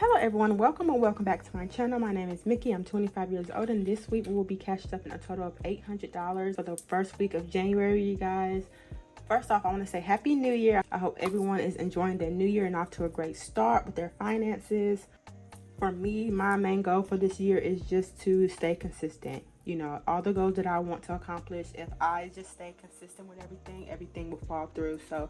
Hello everyone, welcome or welcome back to my channel. My name is Mickey. I'm 25 years old and this week we will be cashed up in a total of $800 for the first week of January, you guys. First off, I want to say Happy New Year. I hope everyone is enjoying their new year and off to a great start with their finances. For me, my main goal for this year is just to stay consistent. You know, all the goals that I want to accomplish, if I just stay consistent with everything will fall through. So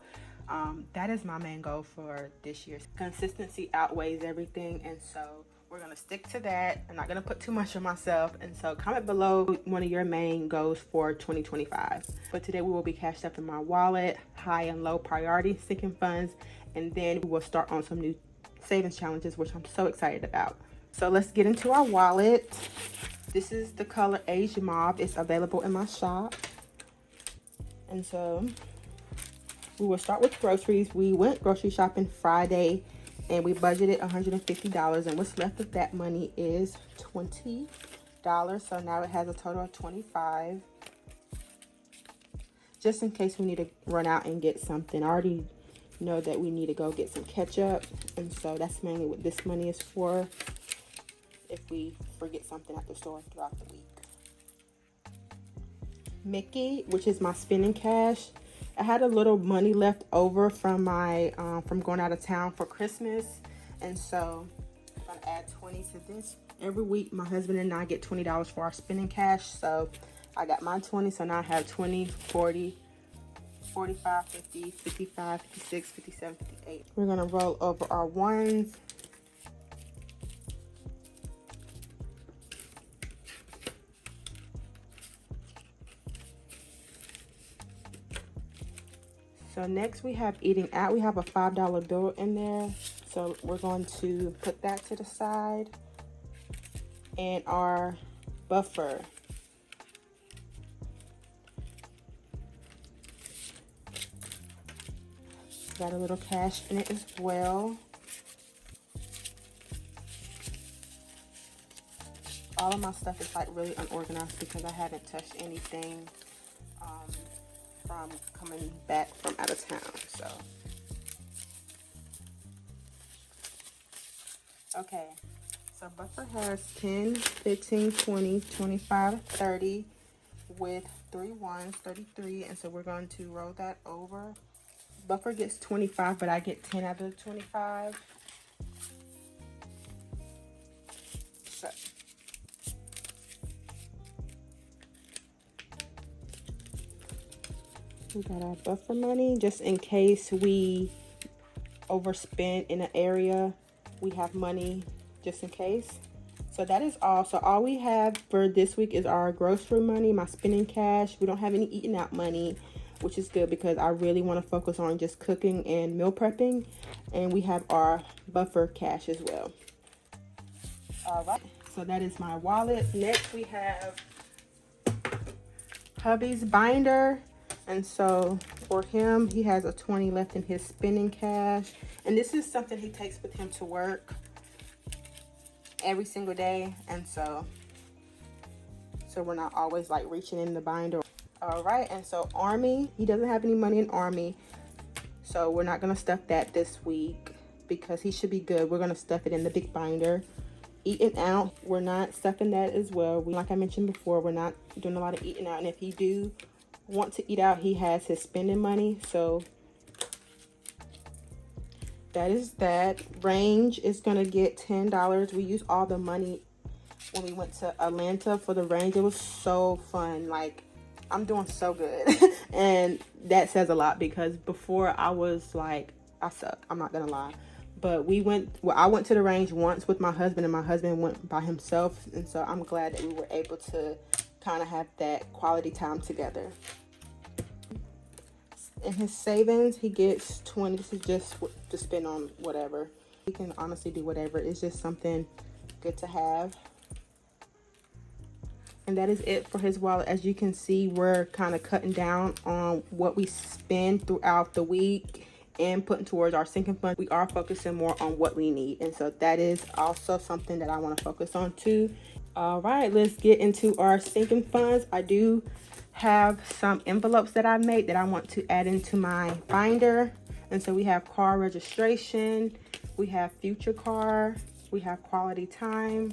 that is my main goal for this year. Consistency outweighs everything, and so we're gonna stick to that. I'm not gonna put too much on myself, and so comment below one of your main goals for 2025. But today we will be cashed up in my wallet, high and low priority sinking funds, and then we will start on some new savings challenges, which I'm so excited about. So let's get into our wallet. This is the color Age Mauve. It's available in my shop, and so we will start with groceries. We went grocery shopping Friday and we budgeted $150, and what's left of that money is $20. So now it has a total of $25, just in case we need to run out and get something. I already know that we need to go get some ketchup, and so that's mainly what this money is for, if we forget something at the store throughout the week. Mickey, which is my spending cash. I had a little money left over from my from going out of town for Christmas, and so I'm gonna add 20 to this. Every week my husband and I get $20 for our spending cash, so I got my 20, so now I have 20, 40, 45, 50, 55, 56, 57, 58. We're gonna roll over our ones. So next we have eating out. We have a $5 bill in there, so we're going to put that to the side. And our buffer. Got a little cash in it as well. All of my stuff is like really unorganized because I haven't touched anything from coming back from out of town. So okay, so buffer has 10, 15, 20, 25, 30 with 3 ones, 33, and so we're going to roll that over. Buffer gets 25, but I get 10 out of the 25. So we got our buffer money just in case we overspend in an area. We have money just in case. So that is all. So all we have for this week is our grocery money, my spending cash. We don't have any eating out money, which is good because I really want to focus on just cooking and meal prepping. And we have our buffer cash as well. All right, so that is my wallet. Next we have hubby's binder. And so for him, he has a 20 left in his spending cash. And this is something he takes with him to work every single day. And so we're not always like reaching in the binder. All right, and so Army, he doesn't have any money in Army. So we're not gonna stuff that this week because he should be good. We're gonna stuff it in the big binder. Eating out, we're not stuffing that as well. Like I mentioned before, we're not doing a lot of eating out. And if he do want to eat out, he has his spending money, so that is that. Range is gonna get $10. We used all the money when we went to Atlanta for the range. It was so fun. Like, I'm doing so good. And that says a lot because before I was like, I suck, I'm not gonna lie. But I went to the range once with my husband, and my husband went by himself, and so I'm glad that we were able to kind of have that quality time together. In his savings, he gets 20. This is just to spend on whatever. He can honestly do whatever. It's just something good to have. And that is it for his wallet. As you can see, we're kind of cutting down on what we spend throughout the week and putting towards our sinking fund. We are focusing more on what we need, and so that is also something that I want to focus on too. All right, let's get into our sinking funds. I do have some envelopes that I made that I want to add into my binder. And so we have car registration, we have future car, We have quality time,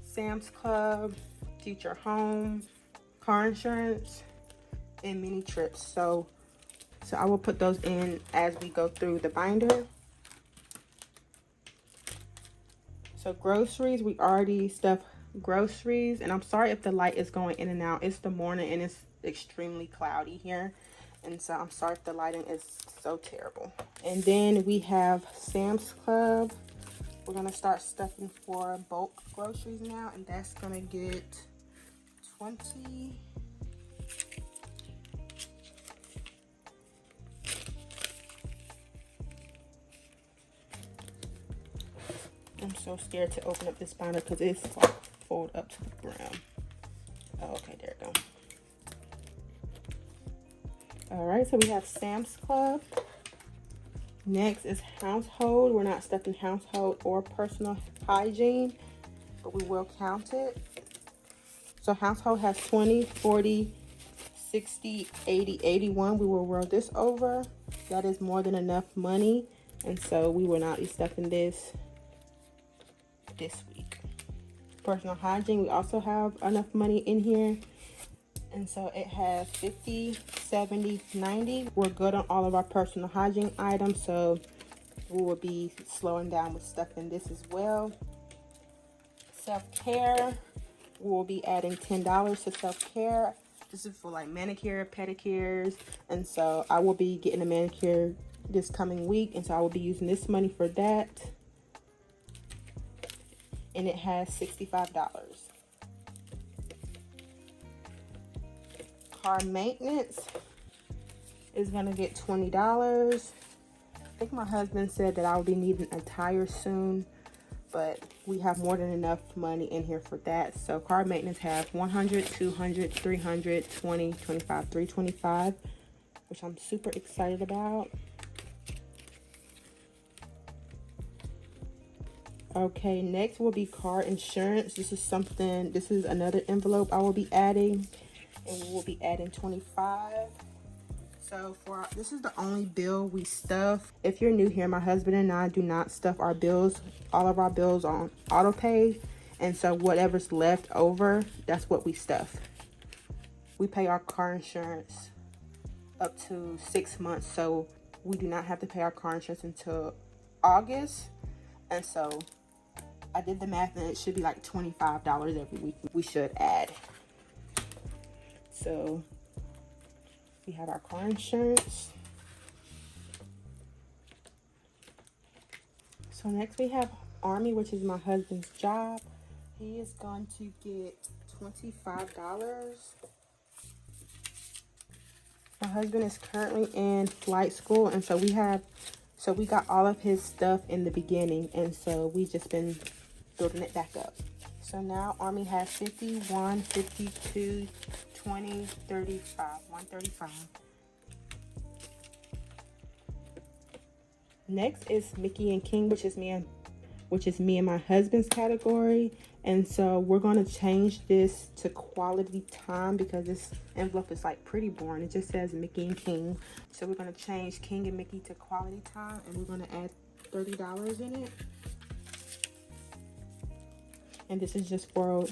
Sam's Club, future home, car insurance, and mini trips. So I will put those in as we go through the binder. So groceries, we already stuffed groceries, and I'm sorry if the light is going in and out. It's the morning and it's extremely cloudy here, and so I'm sorry if the lighting is so terrible. And then we have Sam's Club. We're gonna start stuffing for bulk groceries now, and that's gonna get 20. I'm so scared to open up this binder because it's like folded up to the ground. Oh, okay, there it goes. All right, so we have Sam's Club. Next is household. We're not stuffing household or personal hygiene, but we will count it. So household has 20, 40, 60, 80, 81. We will roll this over. That is more than enough money, and so we will not be stuffing this week. Personal hygiene, we also have enough money in here, and so it has 50, 70, 90. We're good on all of our personal hygiene items, so we will be slowing down with stuffing this as well. Self-care, we will be adding $10 to self-care. This is for like manicure, pedicures, and so I will be getting a manicure this coming week, and so I will be using this money for that. And it has $65. Car maintenance is gonna get $20. I think my husband said that I will be needing a tire soon, but we have more than enough money in here for that. So car maintenance have 100, 200, 300, 20, 25, 325, which I'm super excited about. Okay, next will be car insurance. This is another envelope I will be adding, and we will be adding 25. So this is the only bill we stuff. If you're new here, my husband and I do not stuff our bills. All of our bills are on auto pay, and so whatever's left over, that's what we stuff. We pay our car insurance up to 6 months, so we do not have to pay our car insurance until August, and so I did the math, and it should be like $25 every week we should add. So we have our car insurance. So next we have Army, which is my husband's job. He is going to get $25. My husband is currently in flight school, and so we got all of his stuff in the beginning, and so we just been building it back up. So now Army has 51, 52, 20, 35, 135. Next is Mickey and King, which is me and my husband's category. And so we're going to change this to quality time because this envelope is like pretty boring. It just says Mickey and King. So we're going to change King and Mickey to quality time, and we're going to add $30 in it. And this is just for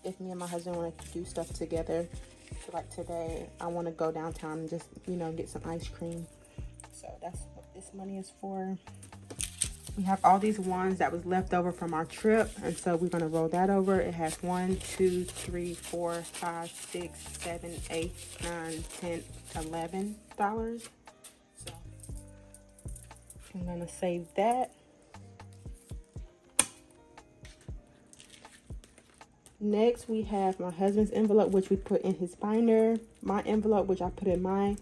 if me and my husband want to do stuff together. So like today, I want to go downtown and just, get some ice cream. So that's what this money is for. We have all these ones that was left over from our trip, and so we're going to roll that over. It has 1, 2, 3, 4, 5, 6, 7, 8, 9, 10, $11. So I'm going to save that. Next, we have my husband's envelope, which we put in his binder. My envelope, which I put in my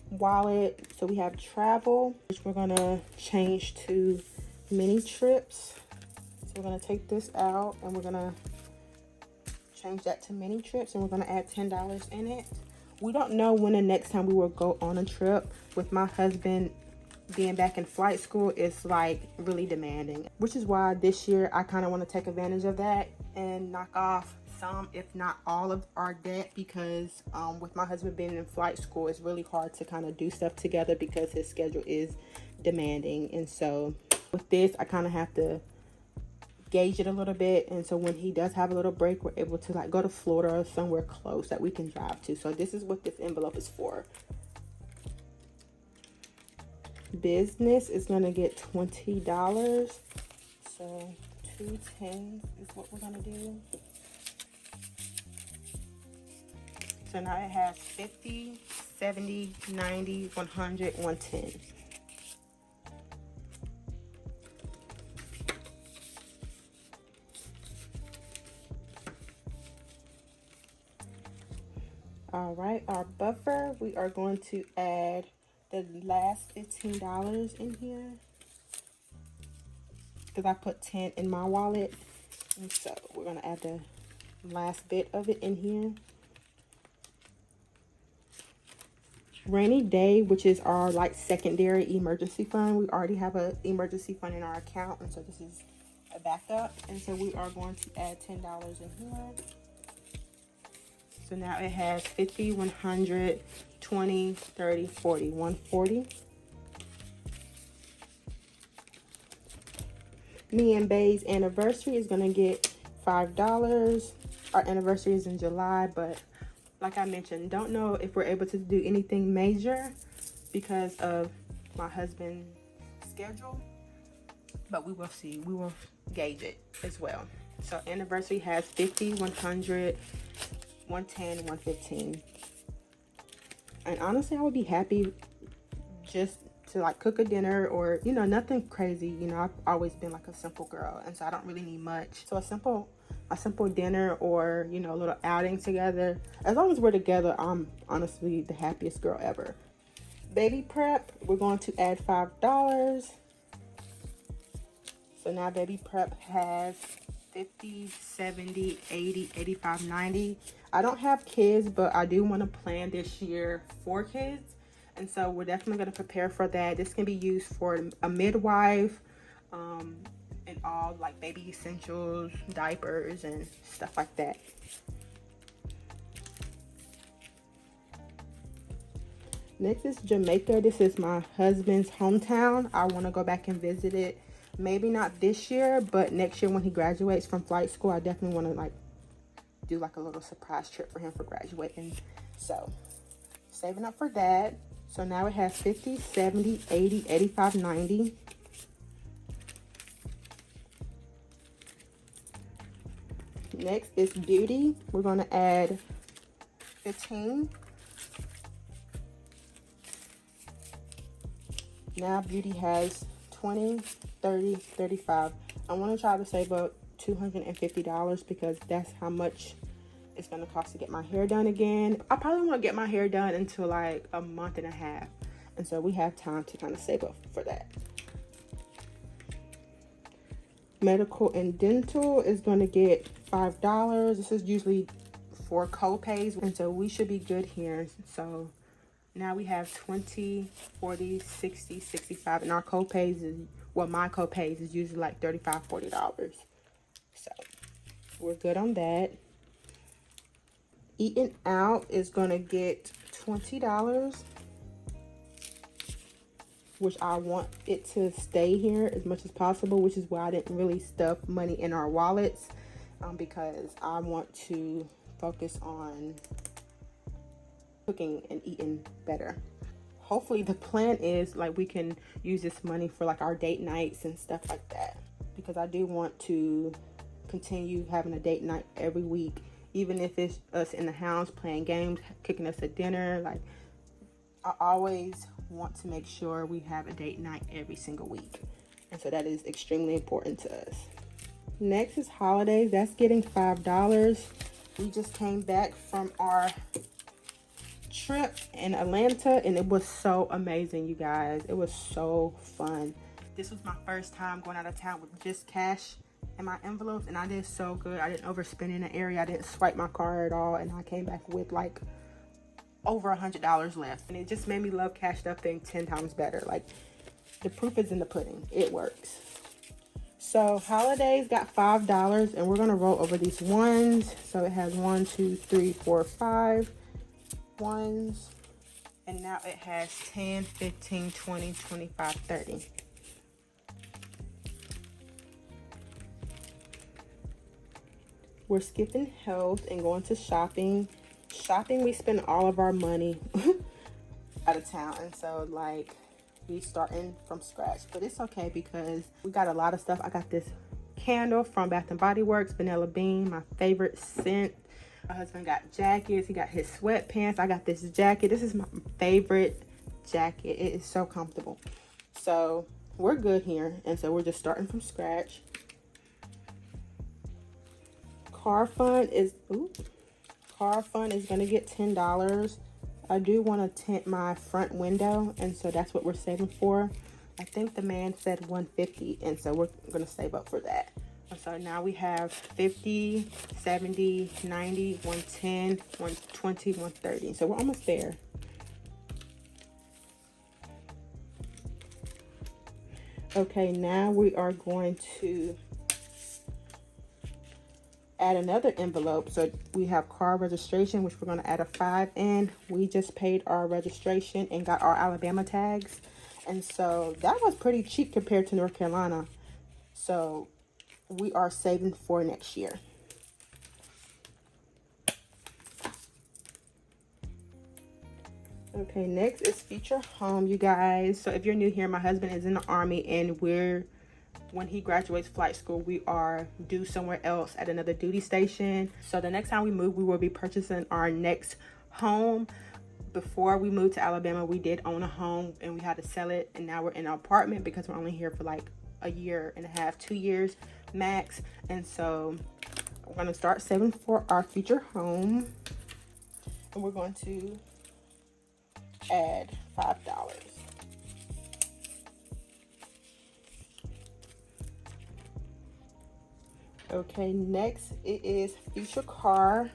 wallet. So we have travel, which we're going to change to mini trips. So we're going to take this out, and we're going to change that to mini trips, and we're going to add $10 in it. We don't know when the next time we will go on a trip. With my husband being back in flight school, it's like really demanding, which is why this year I kind of want to take advantage of that and knock off some, if not all, of our debt, because with my husband being in flight school, it's really hard to kind of do stuff together because his schedule is demanding. And so with this, I kind of have to gauge it a little bit. And so when he does have a little break, we're able to like go to Florida or somewhere close that we can drive to. So this is what this envelope is for. Business is going to get $20. So 2 tens is what we're going to do. So now it has 50, 70, 90, 100, 110. All right, our buffer, we are going to add the last $15 in here because I put 10 in my wallet. And so we're going to add the last bit of it in here. Rainy day, which is our like secondary emergency fund. We already have an emergency fund in our account, and so this is a backup. And so we are going to add $10 in here. So now it has 50, 100, 20, 30, 40, 140. Me and Bay's anniversary is gonna get $5. Our anniversary is in July, but like I mentioned, don't know if we're able to do anything major because of my husband's schedule, but we will see. We will gauge it as well. So anniversary has 50, 100, 110, 115. And honestly, I would be happy just to like cook a dinner or, you know, nothing crazy. You know, I've always been like a simple girl, and so I don't really need much. So a simple dinner or, you know, a little outing together. As long as we're together, I'm honestly the happiest girl ever. Baby prep, we're going to add $5. So now baby prep has 50, 70, 80, 85, 90. I don't have kids, but I do want to plan this year for kids. And so we're definitely going to prepare for that. This can be used for a midwife, and all like baby essentials, diapers, and stuff like that. Next is Jamaica. This is my husband's hometown. I want to go back and visit it. Maybe not this year, but next year when he graduates from flight school, I definitely want to like do like a little surprise trip for him for graduating. So saving up for that. So now it has 50, 70, 80, 85, 90. Next is beauty. We're going to add 15. Now beauty has 20, 30, 35. I want to try to save up $250 because that's how much it's going to cost to get my hair done again. I probably won't get my hair done until like a month and a half. And so we have time to kind of save up for that. Medical and dental is going to get $5. This is usually for co-pays. And so we should be good here. So now we have 20, 40, 60, 65. And our co-pays is, well, my co-pays is usually like $35, $40. So we're good on that. Eating out is going to get $20, which I want it to stay here as much as possible, which is why I didn't really stuff money in our wallets, because I want to focus on cooking and eating better. Hopefully the plan is like we can use this money for like our date nights and stuff like that, because I do want to continue having a date night every week. Even if it's us in the house playing games, cooking us a dinner, like I always want to make sure we have a date night every single week. And so that is extremely important to us. Next is holidays. That's getting $5. We just came back from our trip in Atlanta and it was so amazing, you guys. It was so fun. This was my first time going out of town with just cash in my envelopes, and I did so good. I didn't overspend in the area. I didn't swipe my card at all, and I came back with like over $100 left, and it just made me love cash stuffing 10 times better. Like, the proof is in the pudding. It works. So holidays got $5, and we're gonna roll over these ones. So it has 1, 2, 3, 4, 5 ones, And now it has 10, 15, 20, 25, 30. We're skipping health and going to shopping. Shopping, we spend all of our money out of town. And so, like, we starting from scratch. But it's okay because we got a lot of stuff. I got this candle from Bath and Body Works, Vanilla Bean, my favorite scent. My husband got jackets. He got his sweatpants. I got this jacket. This is my favorite jacket. It is so comfortable. So we're good here. And so we're just starting from scratch. Car fund is gonna get $10. I do want to tint my front window, and so that's what we're saving for. I think the man said $150, and so we're gonna save up for that. So now we have 50, 70, 90, 110, 120, 130. So we're almost there. Okay, now we are going to add another envelope. So we have car registration, which we're going to add a 5 in. We just paid our registration and got our Alabama tags, and so that was pretty cheap compared to North Carolina. So we are saving for next year. Okay, next is future home, you guys. So if you're new here, my husband is in the Army, and when he graduates flight school, we are due somewhere else at another duty station. So the next time we move, we will be purchasing our next home. Before we moved to Alabama, we did own a home and we had to sell it, and now we're in an apartment because we're only here for like a year and a half, 2 years max. And so we're going to start saving for our future home, and we're going to add $5. Okay, next it is future car.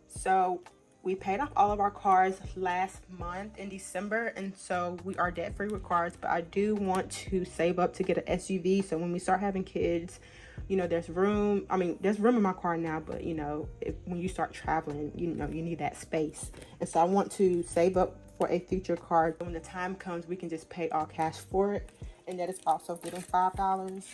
So we paid off all of our cars last month in December, and so we are debt free with cars. But I do want to save up to get an SUV, so when we start having kids, you know, there's room. I mean, there's room in my car now, but you know, when you start traveling, you know, you need that space. And so I want to save up for a future car. When the time comes, we can just pay all cash for it, and that is also getting $5.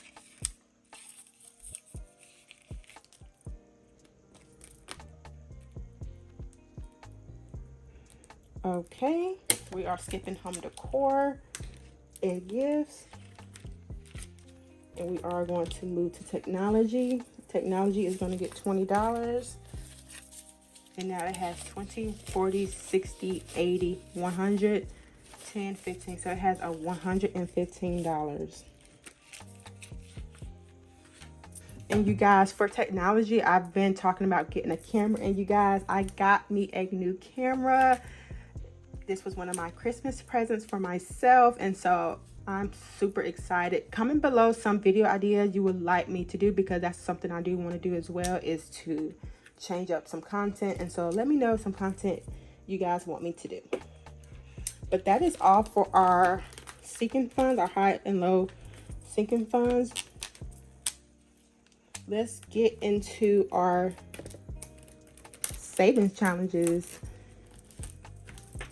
Okay, we are skipping home decor and gifts, and we are going to move to technology. Technology is going to get $20, and now it has 20, 40, 60, 80, 100, 10, 15. So it has a $115. And you guys, for technology, I've been talking about getting a camera, and you guys, I got me a new camera. This was one of my Christmas presents for myself, and so I'm super excited. Comment below some video ideas you would like me to do, because that's something I do want to do as well, is to change up some content. And so let me know some content you guys want me to do. But that is all for our sinking funds, our high and low sinking funds. Let's get into our savings challenges,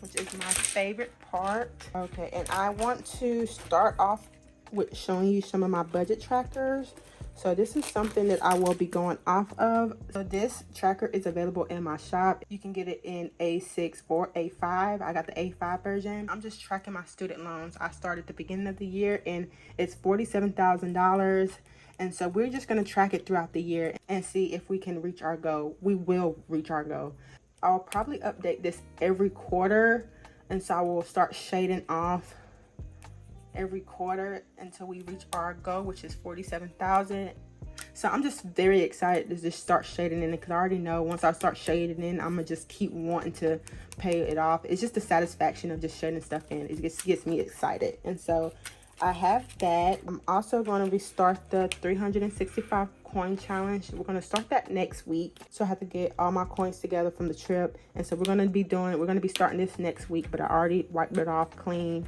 which is my favorite part. Okay, and I want to start off with showing you some of my budget trackers. So this is something that I will be going off of. So this tracker is available in my shop. You can get it in A6 or A5. I got the A5 version. I'm just tracking my student loans. I started at the beginning of the year, and it's $47,000. And so we're just going to track it throughout the year and see if we can reach our goal. We will reach our goal. I'll probably update this every quarter, and so I will start shading off every quarter until we reach our goal, which is $47,000. So I'm just very excited to just start shading in it, because I already know once I start shading in, I'm gonna just keep wanting to pay it off. It's just the satisfaction of just shading stuff in. It just gets me excited. And so I have that. I'm also going to restart the 365 coin challenge. We're going to start that next week. So I have to get all my coins together from the trip. And so we're going to be starting this next week, but I already wiped it off clean.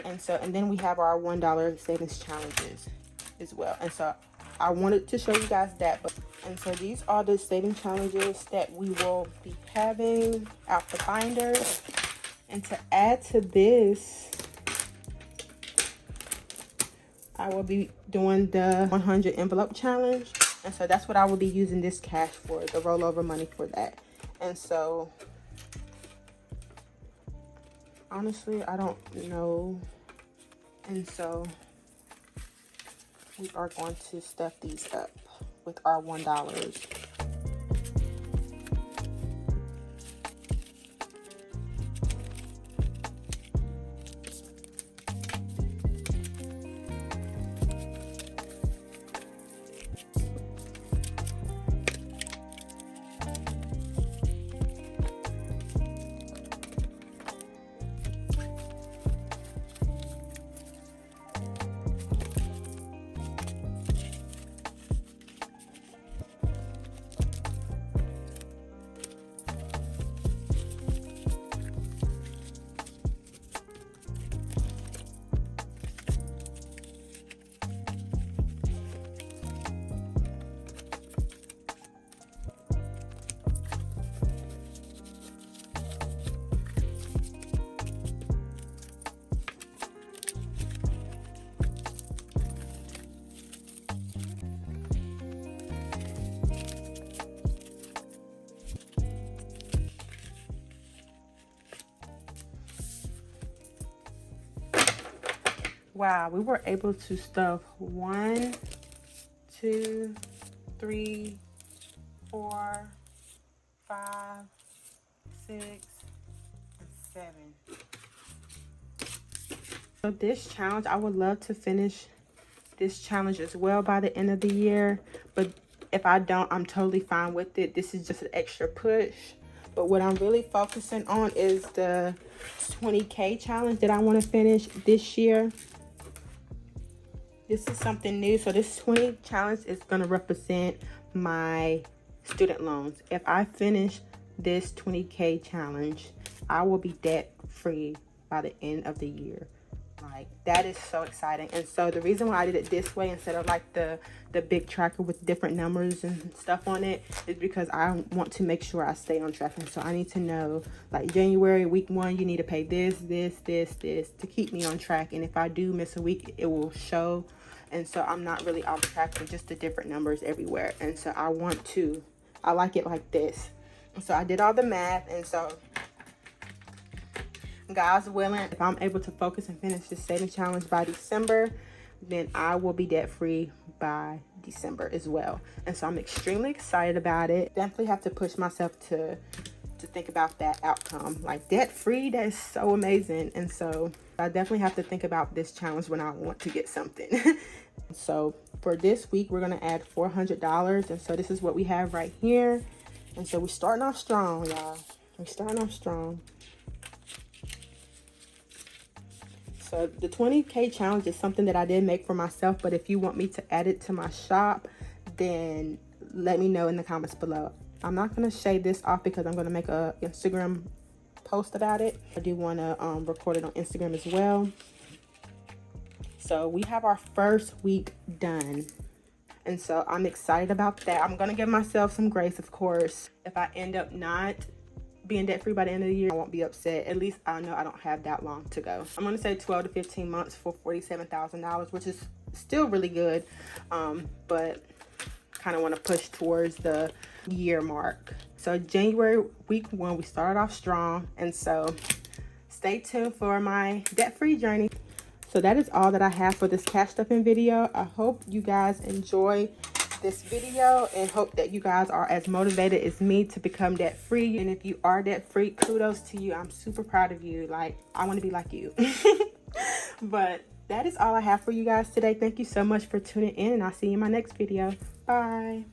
And then we have our $1 savings challenges as well. And so I wanted to show you guys that. And so these are the saving challenges that we will be having out the binder. And to add to this, I will be doing the 100 envelope challenge. And so that's what I will be using this cash for, the rollover money for that. And so, honestly, I don't know. And so, we are going to stuff these up with our $1. Wow, we were able to stuff 1, 2, 3, 4, 5, 6, and 7. So this challenge, I would love to finish this challenge as well by the end of the year. But if I don't, I'm totally fine with it. This is just an extra push. But what I'm really focusing on is the 20K challenge that I want to finish this year. This is something new. So this 20 challenge is going to represent my student loans. If I finish this 20K challenge, I will be debt free by the end of the year. Like, that is so exciting. And so the reason why I did it this way instead of like the big tracker with different numbers and stuff on it is because I want to make sure I stay on track. And so I need to know, like, January week 1, you need to pay this to keep me on track. And if I do miss a week, it will show. And so I'm not really off track with just the different numbers everywhere. And so I like it like this. And so I did all the math. And so, God's willing, if I'm able to focus and finish this saving challenge by December, then I will be debt free by December as well. And so I'm extremely excited about it. Definitely have to push myself to think about that outcome. Like, debt free, that is so amazing. And so I definitely have to think about this challenge when I want to get something. So for this week, we're going to add $400. And so this is what we have right here. And so we're starting off strong, y'all. We're starting off strong. So the 20K challenge is something that I did make for myself. But if you want me to add it to my shop, then let me know in the comments below. I'm not going to shave this off because I'm going to make a Instagram post about it. I do want to record it on Instagram as well. So we have our first week done. And so I'm excited about that. I'm going to give myself some grace, of course. If I end up not being debt free by the end of the year, I won't be upset. At least I know I don't have that long to go. I'm going to say 12 to 15 months for $47,000, which is still really good. But kind of want to push towards the year mark. So January week 1, we started off strong. And so stay tuned for my debt-free journey. So that is all that I have for this cash stuffing video. I hope you guys enjoy this video and hope that you guys are as motivated as me to become debt free. And if you are debt free, kudos to you. I'm super proud of you. Like, I want to be like you. But that is all I have for you guys today. Thank you so much for tuning in, and I'll see you in my next video. Bye.